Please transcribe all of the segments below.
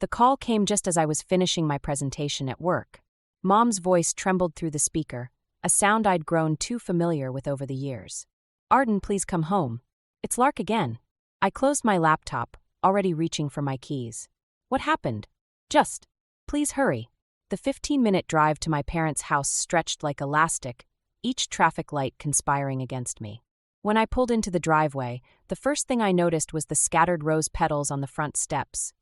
The call came just as I was finishing my presentation at work. Mom's voice trembled through the speaker, a sound I'd grown too familiar with over the years. "Arden, please come home. It's Lark again." I closed my laptop, already reaching for my keys. "What happened?" "Just. Please hurry." The 15-minute drive to my parents' house stretched like elastic, each traffic light conspiring against me. When I pulled into the driveway, the first thing I noticed was the scattered rose petals on the front steps.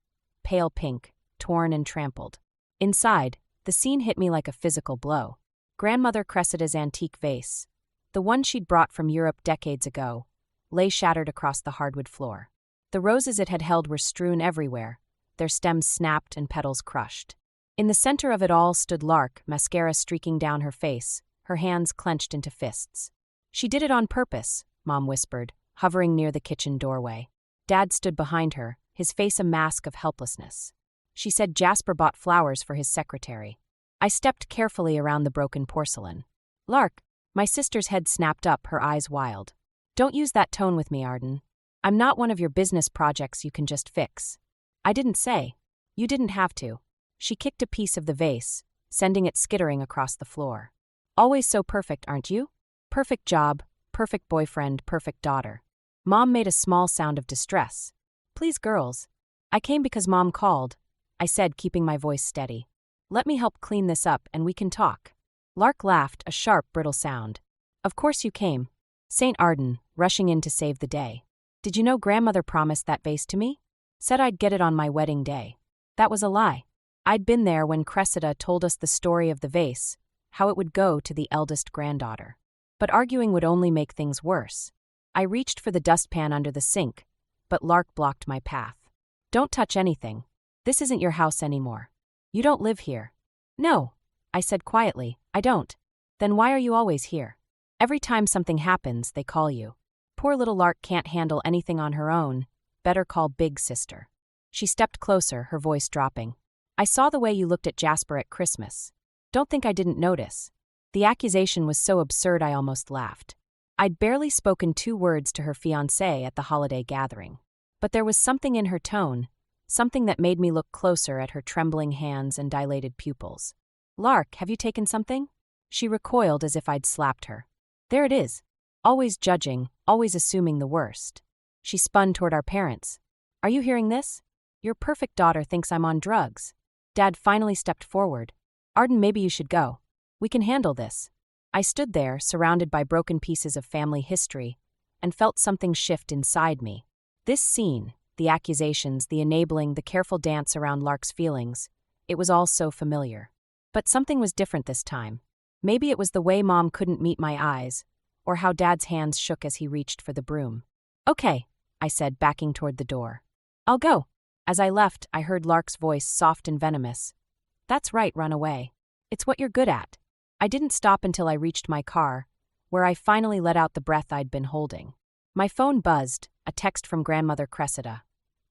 Pale pink, torn and trampled. Inside, the scene hit me like a physical blow. Grandmother Cressida's antique vase, the one she'd brought from Europe decades ago, lay shattered across the hardwood floor. The roses it had held were strewn everywhere, their stems snapped and petals crushed. In the center of it all stood Lark, mascara streaking down her face, her hands clenched into fists. "She did it on purpose," Mom whispered, hovering near the kitchen doorway. Dad stood behind her, his face a mask of helplessness. "She said Jasper bought flowers for his secretary." I stepped carefully around the broken porcelain. "Lark," my sister's head snapped up, her eyes wild. "Don't use that tone with me, Arden. I'm not one of your business projects you can just fix." "I didn't say. You didn't have to." She kicked a piece of the vase, sending it skittering across the floor. "Always so perfect, aren't you? Perfect job, perfect boyfriend, perfect daughter." Mom made a small sound of distress. "Please, girls. I came because Mom called," I said, keeping my voice steady. "Let me help clean this up and we can talk." Lark laughed, a sharp, brittle sound. "Of course you came. Saint Arden, rushing in to save the day. Did you know Grandmother promised that vase to me? Said I'd get it on my wedding day. That was a lie. I'd been there when Cressida told us the story of the vase, how it would go to the eldest granddaughter. But arguing would only make things worse. I reached for the dustpan under the sink, but Lark blocked my path. "Don't touch anything. This isn't your house anymore. You don't live here." "No," I said quietly, "I don't." "Then why are you always here? Every time something happens, they call you. Poor little Lark can't handle anything on her own. Better call Big Sister." She stepped closer, her voice dropping. "I saw the way you looked at Jasper at Christmas. Don't think I didn't notice." The accusation was so absurd I almost laughed. I'd barely spoken 2 words to her fiancé at the holiday gathering. But there was something in her tone, something that made me look closer at her trembling hands and dilated pupils. "Lark, have you taken something?" She recoiled as if I'd slapped her. "There it is. Always judging, always assuming the worst." She spun toward our parents. "Are you hearing this? Your perfect daughter thinks I'm on drugs." Dad finally stepped forward. "Arden, maybe you should go. We can handle this." I stood there, surrounded by broken pieces of family history, and felt something shift inside me. This scene, the accusations, the enabling, the careful dance around Lark's feelings, it was all so familiar. But something was different this time. Maybe it was the way Mom couldn't meet my eyes, or how Dad's hands shook as he reached for the broom. "Okay," I said, backing toward the door. "I'll go." As I left, I heard Lark's voice, soft and venomous. "That's right, run away. It's what you're good at." I didn't stop until I reached my car, where I finally let out the breath I'd been holding. My phone buzzed, a text from Grandmother Cressida.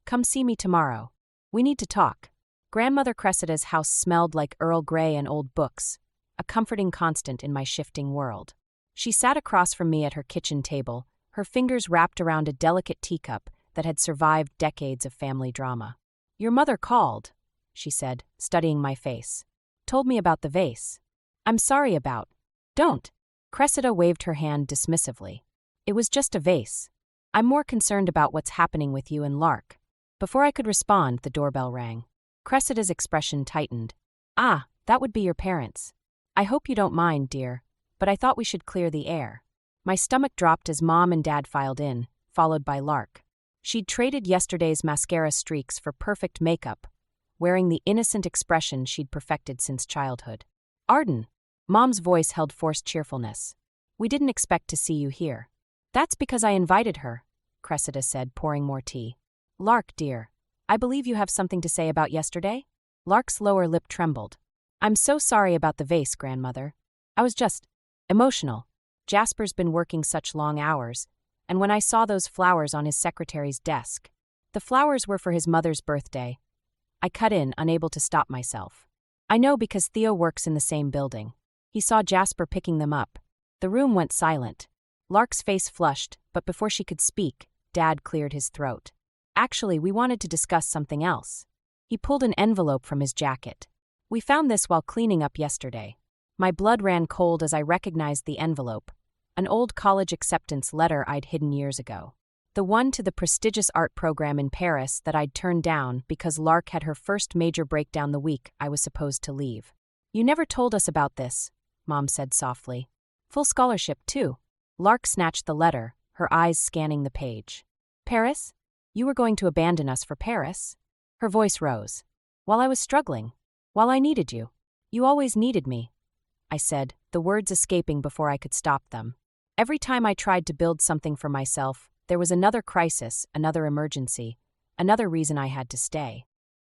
"Come see me tomorrow. We need to talk." Grandmother Cressida's house smelled like Earl Grey and old books, a comforting constant in my shifting world. She sat across from me at her kitchen table, her fingers wrapped around a delicate teacup that had survived decades of family drama. "Your mother called," she said, studying my face. "Told me about the vase." "I'm sorry about." "Don't." Cressida waved her hand dismissively. "It was just a vase. I'm more concerned about what's happening with you and Lark." Before I could respond, the doorbell rang. Cressida's expression tightened. "Ah, that would be your parents. I hope you don't mind, dear, but I thought we should clear the air." My stomach dropped as Mom and Dad filed in, followed by Lark. She'd traded yesterday's mascara streaks for perfect makeup, wearing the innocent expression she'd perfected since childhood. "Arden." Mom's voice held forced cheerfulness. "We didn't expect to see you here." "That's because I invited her," Cressida said, pouring more tea. "Lark, dear, I believe you have something to say about yesterday?" Lark's lower lip trembled. "I'm so sorry about the vase, Grandmother. I was just emotional. Jasper's been working such long hours, and when I saw those flowers on his secretary's desk, the flowers were for his mother's birthday. I cut in, unable to stop myself. I know because Theo works in the same building. He saw Jasper picking them up. The room went silent. Lark's face flushed, but before she could speak, Dad cleared his throat. "Actually, we wanted to discuss something else." He pulled an envelope from his jacket. "We found this while cleaning up yesterday." My blood ran cold as I recognized the envelope, an old college acceptance letter I'd hidden years ago. The one to the prestigious art program in Paris that I'd turned down because Lark had her first major breakdown the week I was supposed to leave. "You never told us about this," Mom said softly. "Full scholarship, too." Lark snatched the letter, her eyes scanning the page. "Paris? You were going to abandon us for Paris?" Her voice rose. "While I was struggling. While I needed you. You always needed me," I said, the words escaping before I could stop them. Every time I tried to build something for myself, there was another crisis, another emergency, another reason I had to stay.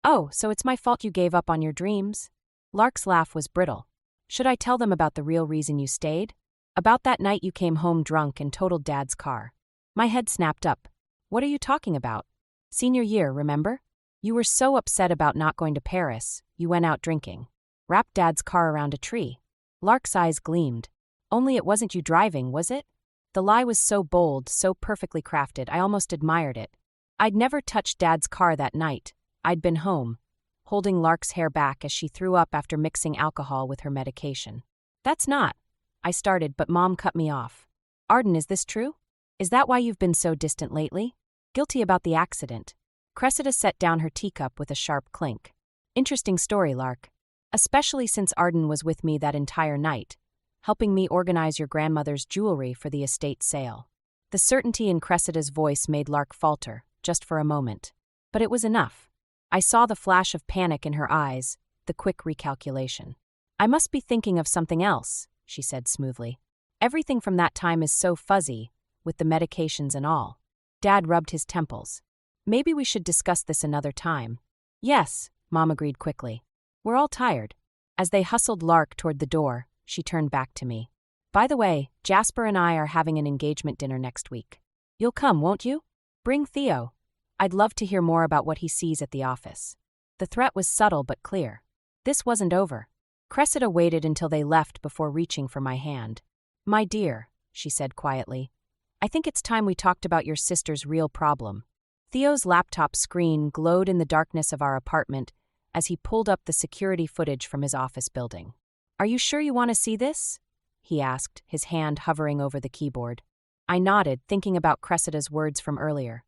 "Oh, so it's my fault you gave up on your dreams?" Lark's laugh was brittle. "Should I tell them about the real reason you stayed? About that night you came home drunk and totaled Dad's car?" My head snapped up. "What are you talking about? Senior year, remember? You were so upset about not going to Paris, you went out drinking. Wrapped Dad's car around a tree." Lark's eyes gleamed. "Only it wasn't you driving, was it?" The lie was so bold, so perfectly crafted, I almost admired it. I'd never touched Dad's car that night. I'd been home, holding Lark's hair back as she threw up after mixing alcohol with her medication. "That's not," I started, but Mom cut me off. "Arden, is this true? Is that why you've been so distant lately? Guilty about the accident." Cressida set down her teacup with a sharp clink. "Interesting story, Lark. Especially since Arden was with me that entire night, helping me organize your grandmother's jewelry for the estate sale." The certainty in Cressida's voice made Lark falter, just for a moment. But it was enough. I saw the flash of panic in her eyes, the quick recalculation. "I must be thinking of something else," she said smoothly. "Everything from that time is so fuzzy, with the medications and all." Dad rubbed his temples. "Maybe we should discuss this another time." "Yes," Mom agreed quickly. "We're all tired." As they hustled Lark toward the door, she turned back to me. "By the way, Jasper and I are having an engagement dinner next week. You'll come, won't you? Bring Theo. I'd love to hear more about what he sees at the office." The threat was subtle but clear. This wasn't over. Cressida waited until they left before reaching for my hand. "My dear," she said quietly, "I think it's time we talked about your sister's real problem." Theo's laptop screen glowed in the darkness of our apartment as he pulled up the security footage from his office building. "Are you sure you want to see this?" he asked, his hand hovering over the keyboard. I nodded, thinking about Cressida's words from earlier.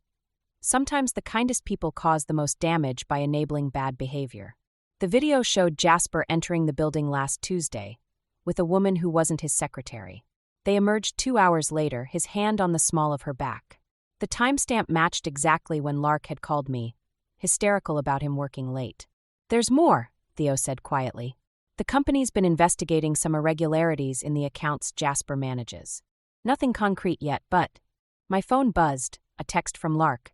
Sometimes the kindest people cause the most damage by enabling bad behavior. The video showed Jasper entering the building last Tuesday, with a woman who wasn't his secretary. They emerged 2 hours later, his hand on the small of her back. The timestamp matched exactly when Lark had called me, hysterical about him working late. "There's more," Theo said quietly. "The company's been investigating some irregularities in the accounts Jasper manages. Nothing concrete yet, but..." My phone buzzed, a text from Lark.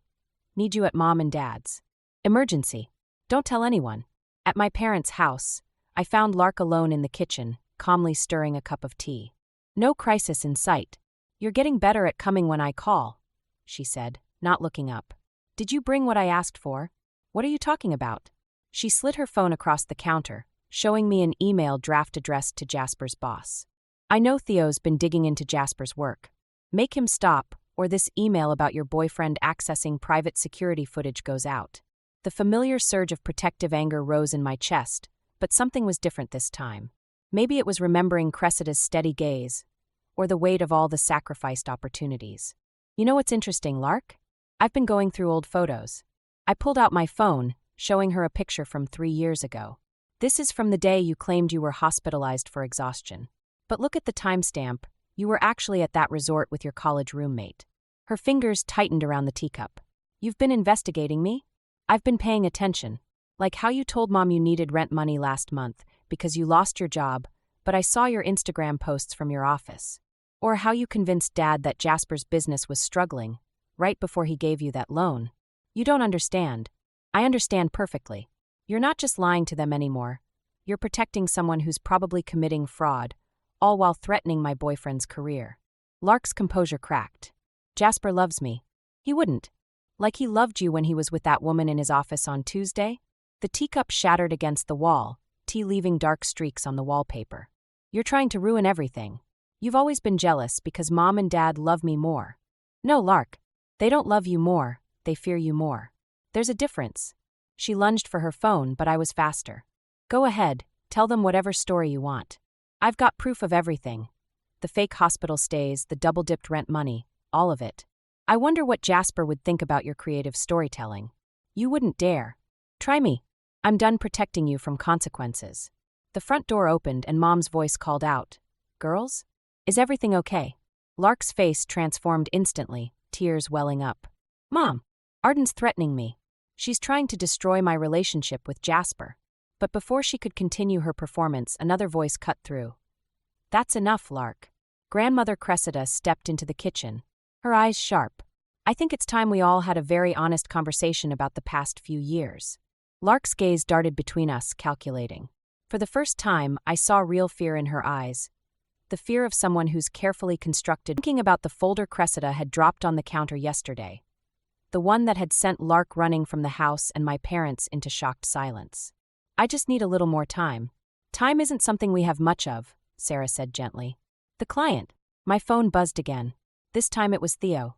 "Need you at Mom and Dad's. Emergency. Don't tell anyone." At my parents' house, I found Lark alone in the kitchen, calmly stirring a cup of tea. "No crisis in sight. You're getting better at coming when I call," she said, not looking up. "Did you bring what I asked for? What are you talking about?" She slid her phone across the counter, showing me an email draft addressed to Jasper's boss. "I know Theo's been digging into Jasper's work. Make him stop, or this email about your boyfriend accessing private security footage goes out." The familiar surge of protective anger rose in my chest, but something was different this time. Maybe it was remembering Cressida's steady gaze, or the weight of all the sacrificed opportunities. "You know what's interesting, Lark? I've been going through old photos." I pulled out my phone, showing her a picture from 3 years ago. "This is from the day you claimed you were hospitalized for exhaustion. But look at the timestamp, you were actually at that resort with your college roommate." Her fingers tightened around the teacup. "You've been investigating me? I've been paying attention. Like how you told Mom you needed rent money last month because you lost your job, but I saw your Instagram posts from your office. Or how you convinced Dad that Jasper's business was struggling, right before he gave you that loan. You don't understand. I understand perfectly. You're not just lying to them anymore. You're protecting someone who's probably committing fraud, all while threatening my boyfriend's career." Lark's composure cracked. "Jasper loves me. He wouldn't. Like he loved you when he was with that woman in his office on Tuesday?" The teacup shattered against the wall, tea leaving dark streaks on the wallpaper. "You're trying to ruin everything. You've always been jealous because Mom and Dad love me more." "No, Lark. They don't love you more, they fear you more. There's a difference." She lunged for her phone, but I was faster. Go ahead, tell them whatever story you want. I've got proof of everything. The fake hospital stays, the double-dipped rent money, all of it. I wonder what Jasper would think about your creative storytelling. You wouldn't dare. Try me. I'm done protecting you from consequences. The front door opened and Mom's voice called out, Girls? Is everything okay? Lark's face transformed instantly, tears welling up. Mom! Arden's threatening me. She's trying to destroy my relationship with Jasper. But before she could continue her performance, another voice cut through. That's enough, Lark. Grandmother Cressida stepped into the kitchen, her eyes sharp. I think it's time we all had a very honest conversation about the past few years. Lark's gaze darted between us, calculating. For the first time, I saw real fear in her eyes. The fear of someone who's carefully constructed. Thinking about the folder Cressida had dropped on the counter yesterday. The one that had sent Lark running from the house and my parents into shocked silence. I just need a little more time. Time isn't something we have much of, Sarah said gently. The client. My phone buzzed again. This time it was Theo.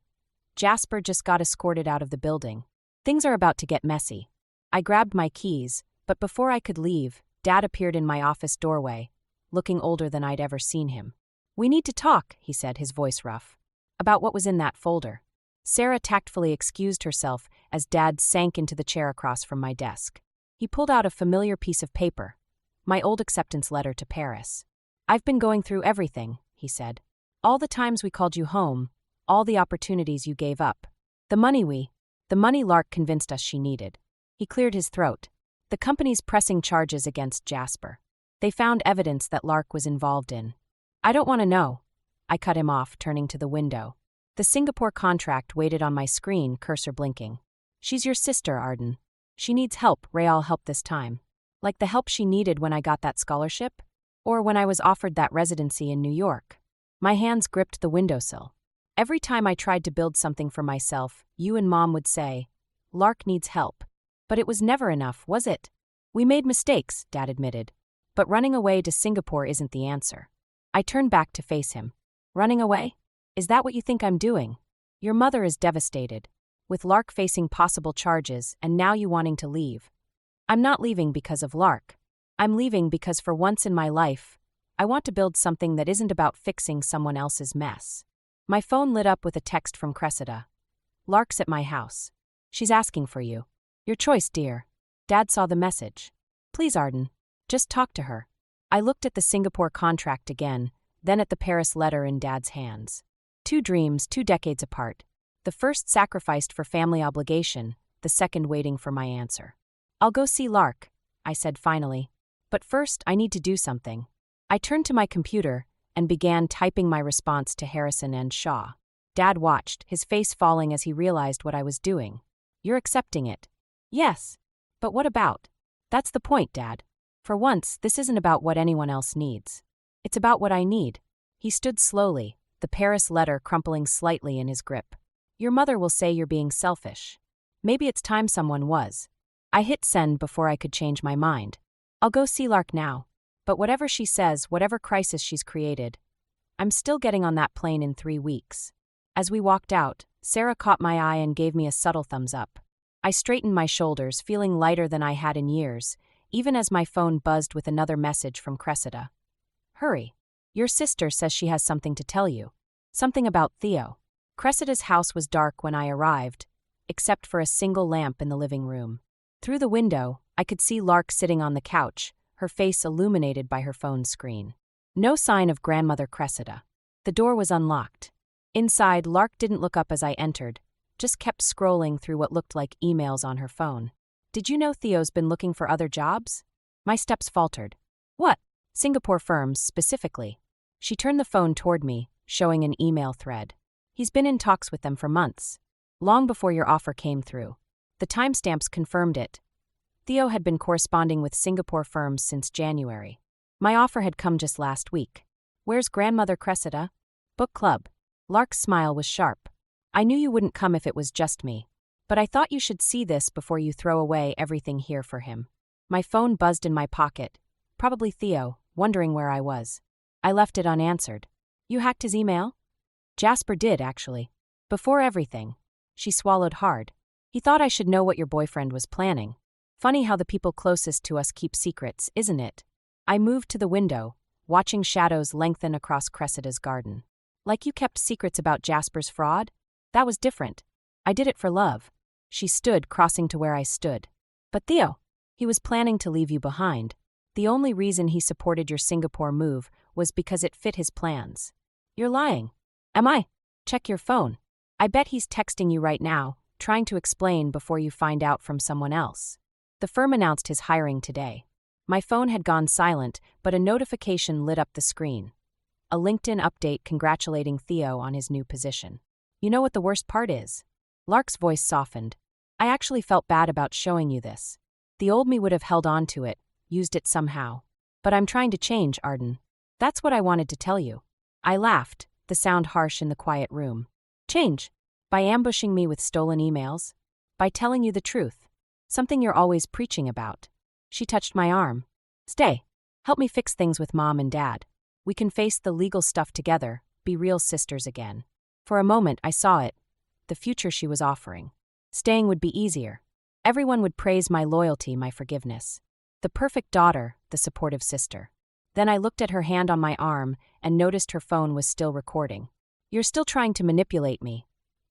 Jasper just got escorted out of the building. Things are about to get messy. I grabbed my keys, but before I could leave, Dad appeared in my office doorway, looking older than I'd ever seen him. We need to talk, he said, his voice rough. About what was in that folder. Sarah tactfully excused herself as Dad sank into the chair across from my desk. He pulled out a familiar piece of paper, my old acceptance letter to Paris. I've been going through everything, he said. All the times we called you home, all the opportunities you gave up. The money Lark convinced us she needed. He cleared his throat. The company's pressing charges against Jasper. They found evidence that Lark was involved in. I don't want to know. I cut him off, turning to the window. The Singapore contract waited on my screen, cursor blinking. She's your sister, Arden. She needs help, real help this time. Like the help she needed when I got that scholarship? Or when I was offered that residency in New York? My hands gripped the windowsill. Every time I tried to build something for myself, you and Mom would say, Lark needs help. But it was never enough, was it? We made mistakes, Dad admitted. But running away to Singapore isn't the answer. I turned back to face him. Running away? Is that what you think I'm doing? Your mother is devastated. With Lark facing possible charges and now you wanting to leave. I'm not leaving because of Lark. I'm leaving because for once in my life, I want to build something that isn't about fixing someone else's mess. My phone lit up with a text from Cressida. Lark's at my house. She's asking for you. Your choice, dear. Dad saw the message. Please, Arden. Just talk to her. I looked at the Singapore contract again, then at the Paris letter in Dad's hands. 2 dreams, 2 decades apart. The first sacrificed for family obligation, the second waiting for my answer. I'll go see Lark, I said finally. But first, I need to do something. I turned to my computer and began typing my response to Harrison and Shaw. Dad watched, his face falling as he realized what I was doing. You're accepting it. Yes. But what about? That's the point, Dad. For once, this isn't about what anyone else needs. It's about what I need. He stood slowly, the Paris letter crumpling slightly in his grip. Your mother will say you're being selfish. Maybe it's time someone was. I hit send before I could change my mind. I'll go see Lark now. But whatever she says, whatever crisis she's created, I'm still getting on that plane in 3 weeks. As we walked out, Sarah caught my eye and gave me a subtle thumbs up. I straightened my shoulders, feeling lighter than I had in years, even as my phone buzzed with another message from Cressida. Hurry. Your sister says she has something to tell you. Something about Theo. Cressida's house was dark when I arrived, except for a single lamp in the living room. Through the window, I could see Lark sitting on the couch, her face illuminated by her phone screen. No sign of Grandmother Cressida. The door was unlocked. Inside, Lark didn't look up as I entered, just kept scrolling through what looked like emails on her phone. Did you know Theo's been looking for other jobs? My steps faltered. What? Singapore firms, specifically. She turned the phone toward me, showing an email thread. He's been in talks with them for months. Long before your offer came through. The timestamps confirmed it. Theo had been corresponding with Singapore firms since January. My offer had come just last week. Where's Grandmother Cressida? Book club. Lark's smile was sharp. I knew you wouldn't come if it was just me. But I thought you should see this before you throw away everything here for him. My phone buzzed in my pocket. Probably Theo, wondering where I was. I left it unanswered. You hacked his email? Jasper did, actually. Before everything. She swallowed hard. He thought I should know what your boyfriend was planning. Funny how the people closest to us keep secrets, isn't it? I moved to the window, watching shadows lengthen across Cressida's garden. Like you kept secrets about Jasper's fraud? That was different. I did it for love. She stood, crossing to where I stood. But Theo, he was planning to leave you behind. The only reason he supported your Singapore move was because it fit his plans. You're lying. Am I? Check your phone. I bet he's texting you right now, trying to explain before you find out from someone else. The firm announced his hiring today. My phone had gone silent, but a notification lit up the screen. A LinkedIn update congratulating Theo on his new position. You know what the worst part is? Lark's voice softened. I actually felt bad about showing you this. The old me would have held on to it, used it somehow. But I'm trying to change, Arden. That's what I wanted to tell you. I laughed, the sound harsh in the quiet room. Change? By ambushing me with stolen emails? By telling you the truth? Something you're always preaching about. She touched my arm. Stay. Help me fix things with Mom and Dad. We can face the legal stuff together, be real sisters again. For a moment, I saw it. The future she was offering. Staying would be easier. Everyone would praise my loyalty, my forgiveness. The perfect daughter, the supportive sister. Then I looked at her hand on my arm and noticed her phone was still recording. You're still trying to manipulate me,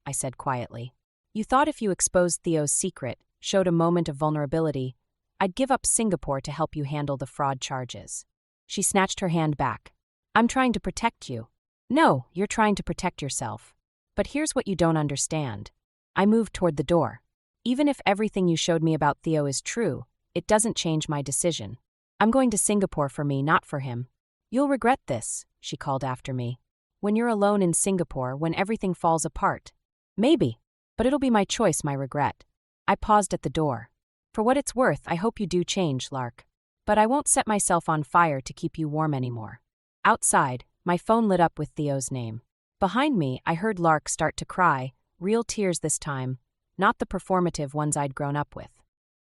I said quietly. You thought if you exposed Theo's secret, showed a moment of vulnerability, I'd give up Singapore to help you handle the fraud charges. She snatched her hand back. I'm trying to protect you. No, you're trying to protect yourself. But here's what you don't understand. I moved toward the door. Even if everything you showed me about Theo is true, it doesn't change my decision. I'm going to Singapore for me, not for him. You'll regret this, she called after me. When you're alone in Singapore, when everything falls apart. Maybe, but it'll be my choice, my regret. I paused at the door. For what it's worth, I hope you do change, Lark. But I won't set myself on fire to keep you warm anymore. Outside, my phone lit up with Theo's name. Behind me, I heard Lark start to cry, real tears this time, not the performative ones I'd grown up with.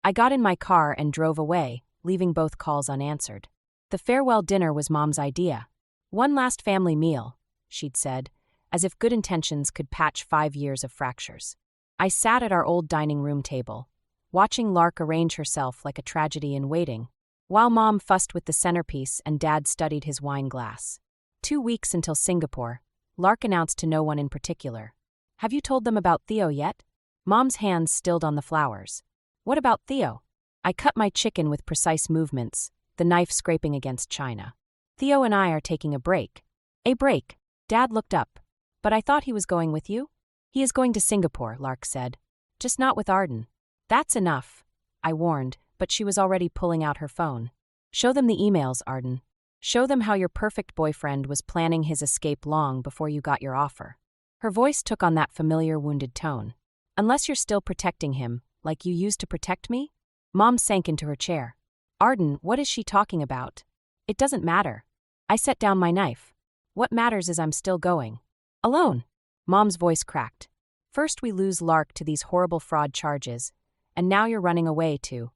I got in my car and drove away, leaving both calls unanswered. The farewell dinner was Mom's idea. One last family meal, she'd said, as if good intentions could patch 5 years of fractures. I sat at our old dining room table, watching Lark arrange herself like a tragedy in waiting, while Mom fussed with the centerpiece and Dad studied his wine glass. 2 weeks until Singapore, Lark announced to no one in particular. Have you told them about Theo yet? Mom's hands stilled on the flowers. What about Theo? I cut my chicken with precise movements, the knife scraping against china. Theo and I are taking a break. A break? Dad looked up. But I thought he was going with you? He is going to Singapore, Lark said. Just not with Arden. That's enough, I warned, but she was already pulling out her phone. Show them the emails, Arden. Show them how your perfect boyfriend was planning his escape long before you got your offer. Her voice took on that familiar wounded tone. Unless you're still protecting him, like you used to protect me? Mom sank into her chair. Arden, what is she talking about? It doesn't matter. I set down my knife. What matters is I'm still going. Alone. Mom's voice cracked. First we lose Lark to these horrible fraud charges, and now you're running away too.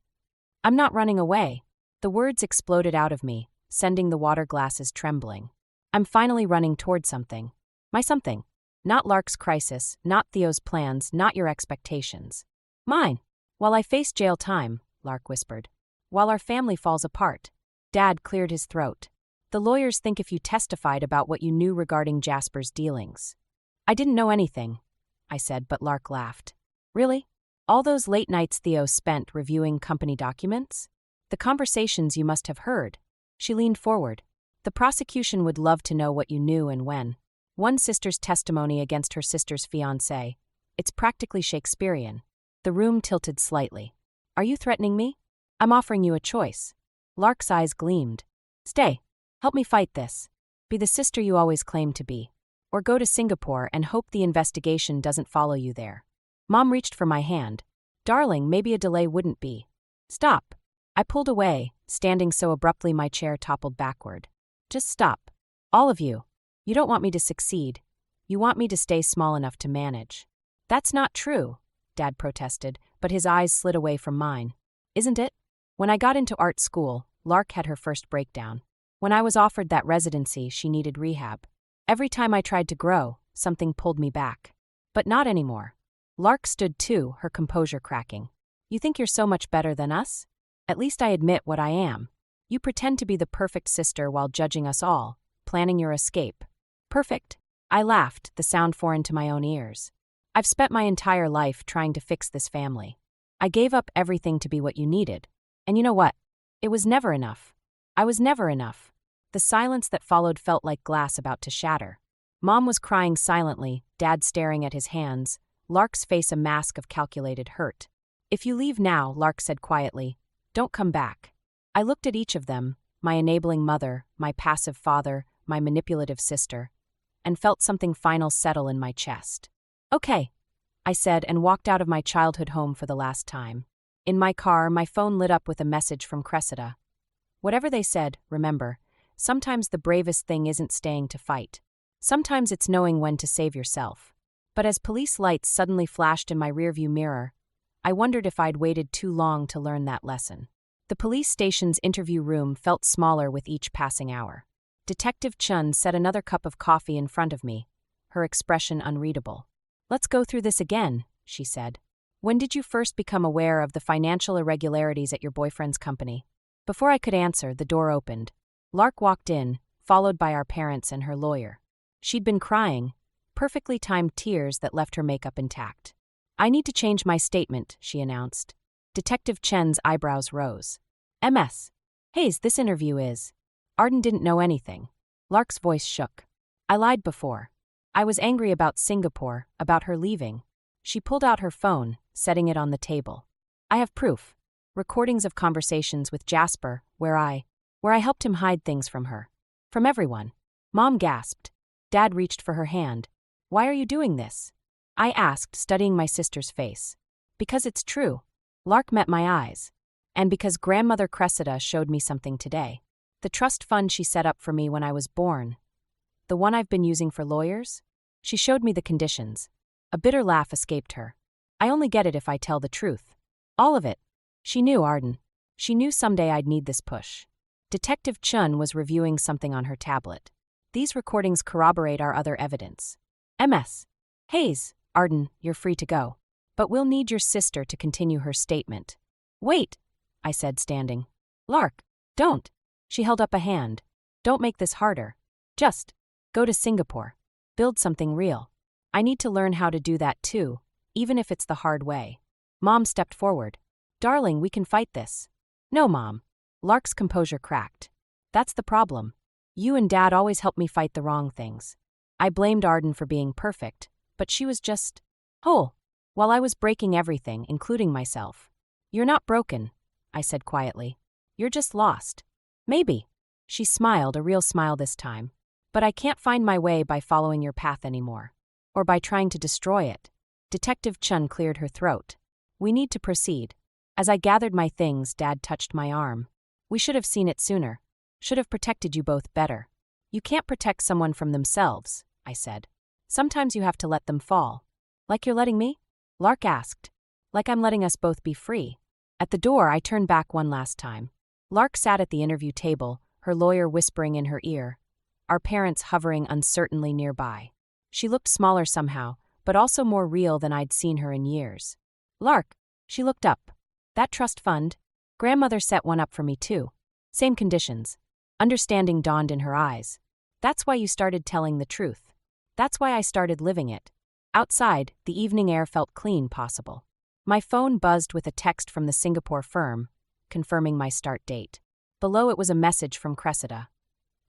I'm not running away. The words exploded out of me, sending the water glasses trembling. I'm finally running toward something. My something. Not Lark's crisis, not Theo's plans, not your expectations. Mine. While I face jail time, Lark whispered. While our family falls apart. Dad cleared his throat. The lawyers think if you testified about what you knew regarding Jasper's dealings. I didn't know anything, I said, but Lark laughed. Really? All those late nights Theo spent reviewing company documents? The conversations you must have heard. She leaned forward. The prosecution would love to know what you knew and when. One sister's testimony against her sister's fiancé. It's practically Shakespearean. The room tilted slightly. Are you threatening me? I'm offering you a choice. Lark's eyes gleamed. Stay. Help me fight this. Be the sister you always claimed to be. Or go to Singapore and hope the investigation doesn't follow you there. Mom reached for my hand. Darling, maybe a delay wouldn't be. Stop. I pulled away, standing so abruptly my chair toppled backward. Just stop. All of you. You don't want me to succeed. You want me to stay small enough to manage. That's not true, Dad protested, but his eyes slid away from mine. Isn't it? When I got into art school, Lark had her first breakdown. When I was offered that residency, she needed rehab. Every time I tried to grow, something pulled me back. But not anymore. Lark stood too, her composure cracking. You think you're so much better than us? At least I admit what I am. You pretend to be the perfect sister while judging us all, planning your escape. Perfect? I laughed, the sound foreign to my own ears. I've spent my entire life trying to fix this family. I gave up everything to be what you needed. And you know what? It was never enough. I was never enough. The silence that followed felt like glass about to shatter. Mom was crying silently, Dad staring at his hands, Lark's face a mask of calculated hurt. If you leave now, Lark said quietly, don't come back. I looked at each of them, my enabling mother, my passive father, my manipulative sister, and felt something final settle in my chest. Okay, I said and walked out of my childhood home for the last time. In my car, my phone lit up with a message from Cressida. Whatever they said, remember, sometimes the bravest thing isn't staying to fight. Sometimes it's knowing when to save yourself. But as police lights suddenly flashed in my rearview mirror, I wondered if I'd waited too long to learn that lesson. The police station's interview room felt smaller with each passing hour. Detective Chun set another cup of coffee in front of me, her expression unreadable. Let's go through this again, she said. When did you first become aware of the financial irregularities at your boyfriend's company? Before I could answer, the door opened. Lark walked in, followed by our parents and her lawyer. She'd been crying, perfectly timed tears that left her makeup intact. I need to change my statement, she announced. Detective Chen's eyebrows rose. MS. Hayes, this interview is. Arden didn't know anything. Lark's voice shook. I lied before. I was angry about Singapore, about her leaving. She pulled out her phone, setting it on the table. I have proof. Recordings of conversations with Jasper, where I helped him hide things from her. From everyone. Mom gasped. Dad reached for her hand. Why are you doing this? I asked, studying my sister's face. Because it's true. Lark met my eyes. And because grandmother Cressida showed me something today. The trust fund she set up for me when I was born. The one I've been using for lawyers? She showed me the conditions. A bitter laugh escaped her. I only get it if I tell the truth. All of it. She knew Arden. She knew someday I'd need this push. Detective Chun was reviewing something on her tablet. These recordings corroborate our other evidence. MS. Hayes, Arden, you're free to go. But we'll need your sister to continue her statement. Wait, I said, standing. Lark, don't. She held up a hand. Don't make this harder. Just go to Singapore. Build something real. I need to learn how to do that too, even if it's the hard way. Mom stepped forward. Darling, we can fight this. No, Mom. Lark's composure cracked. That's the problem. You and Dad always help me fight the wrong things. I blamed Arden for being perfect, but she was just whole, while I was breaking everything, including myself. You're not broken, I said quietly. You're just lost. Maybe. She smiled, a real smile this time. But I can't find my way by following your path anymore. Or by trying to destroy it. Detective Chun cleared her throat. We need to proceed. As I gathered my things, Dad touched my arm. We should have seen it sooner. Should have protected you both better. You can't protect someone from themselves, I said. Sometimes you have to let them fall. Like you're letting me? Lark asked. Like I'm letting us both be free. At the door, I turned back one last time. Lark sat at the interview table, her lawyer whispering in her ear, our parents hovering uncertainly nearby. She looked smaller somehow, but also more real than I'd seen her in years. Lark, she looked up. That trust fund? Grandmother set one up for me too. Same conditions. Understanding dawned in her eyes. That's why you started telling the truth. That's why I started living it. Outside, the evening air felt clean possible. My phone buzzed with a text from the Singapore firm, confirming my start date. Below it was a message from Cressida.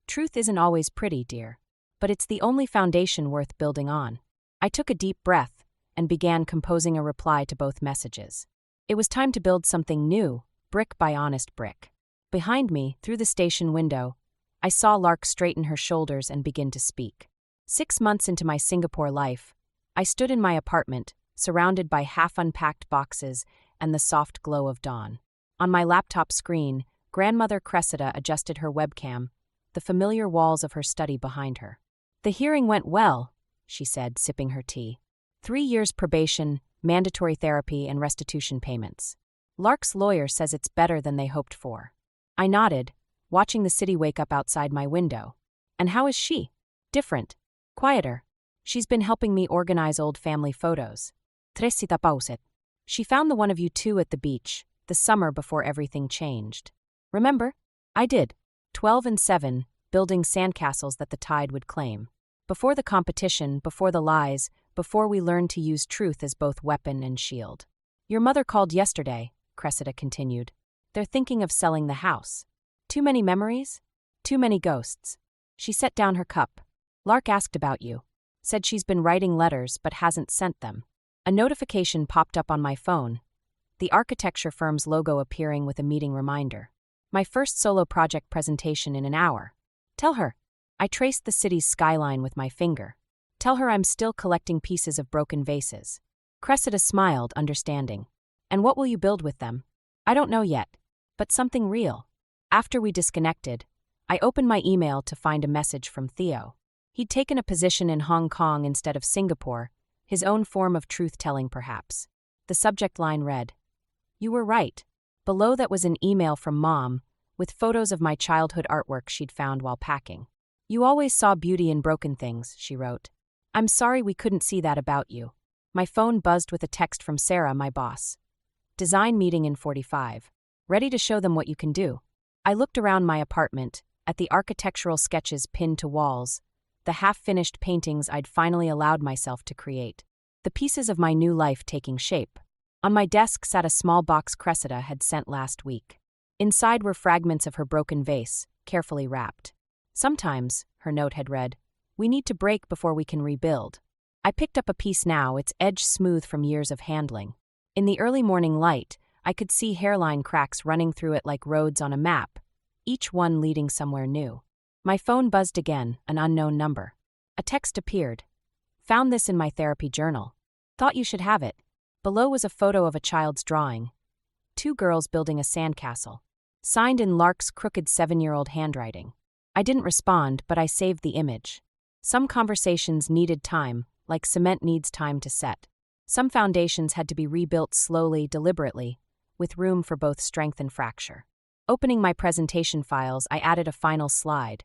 Truth isn't always pretty, dear, but it's the only foundation worth building on. I took a deep breath and began composing a reply to both messages. It was time to build something new, brick by honest brick. Behind me, through the station window, I saw Lark straighten her shoulders and begin to speak. 6 months into my Singapore life, I stood in my apartment, surrounded by half-unpacked boxes and the soft glow of dawn. On my laptop screen, grandmother Cressida adjusted her webcam, the familiar walls of her study behind her. The hearing went well, she said, sipping her tea. 3 years probation, mandatory therapy, and restitution payments. Lark's lawyer says it's better than they hoped for. I nodded, watching the city wake up outside my window. And how is she? Different. Quieter. She's been helping me organize old family photos. Tresita pauset. She found the one of you two at the beach, the summer before everything changed. Remember? I did. 12 and 7, building sandcastles that the tide would claim. Before the competition, before the lies, before we learned to use truth as both weapon and shield. Your mother called yesterday, Cressida continued. They're thinking of selling the house. Too many memories? Too many ghosts. She set down her cup. Lark asked about you. Said she's been writing letters but hasn't sent them. A notification popped up on my phone. The architecture firm's logo appearing with a meeting reminder. My first solo project presentation in an hour. Tell her. I traced the city's skyline with my finger. Tell her I'm still collecting pieces of broken vases. Cressida smiled, understanding. And what will you build with them? I don't know yet. But something real. After we disconnected, I opened my email to find a message from Theo. He'd taken a position in Hong Kong instead of Singapore, his own form of truth-telling perhaps. The subject line read, "You were right." Below that was an email from Mom, with photos of my childhood artwork she'd found while packing. "You always saw beauty in broken things," she wrote. "I'm sorry we couldn't see that about you." My phone buzzed with a text from Sarah, my boss. "Design meeting in 45. Ready to show them what you can do." I looked around my apartment, at the architectural sketches pinned to walls, the half-finished paintings I'd finally allowed myself to create, the pieces of my new life taking shape. On my desk sat a small box Cressida had sent last week. Inside were fragments of her broken vase, carefully wrapped. "Sometimes," her note had read, "we need to break before we can rebuild." I picked up a piece now, its edge smooth from years of handling. In the early morning light, I could see hairline cracks running through it like roads on a map, each one leading somewhere new. My phone buzzed again, an unknown number. A text appeared. "Found this in my therapy journal. Thought you should have it." Below was a photo of a child's drawing. 2 girls building a sandcastle. Signed in Lark's crooked 7-year-old handwriting. I didn't respond, but I saved the image. Some conversations needed time, like cement needs time to set. Some foundations had to be rebuilt slowly, deliberately, with room for both strength and fracture. Opening my presentation files, I added a final slide.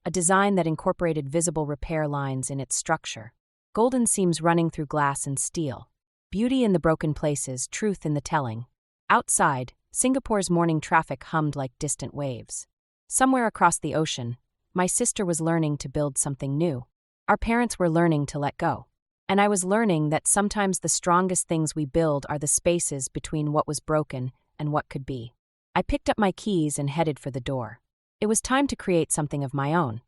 A design that incorporated visible repair lines in its structure. Golden seams running through glass and steel. Beauty in the broken places, truth in the telling. Outside, Singapore's morning traffic hummed like distant waves. Somewhere across the ocean, my sister was learning to build something new. Our parents were learning to let go. And I was learning that sometimes the strongest things we build are the spaces between what was broken and what could be. I picked up my keys and headed for the door. It was time to create something of my own.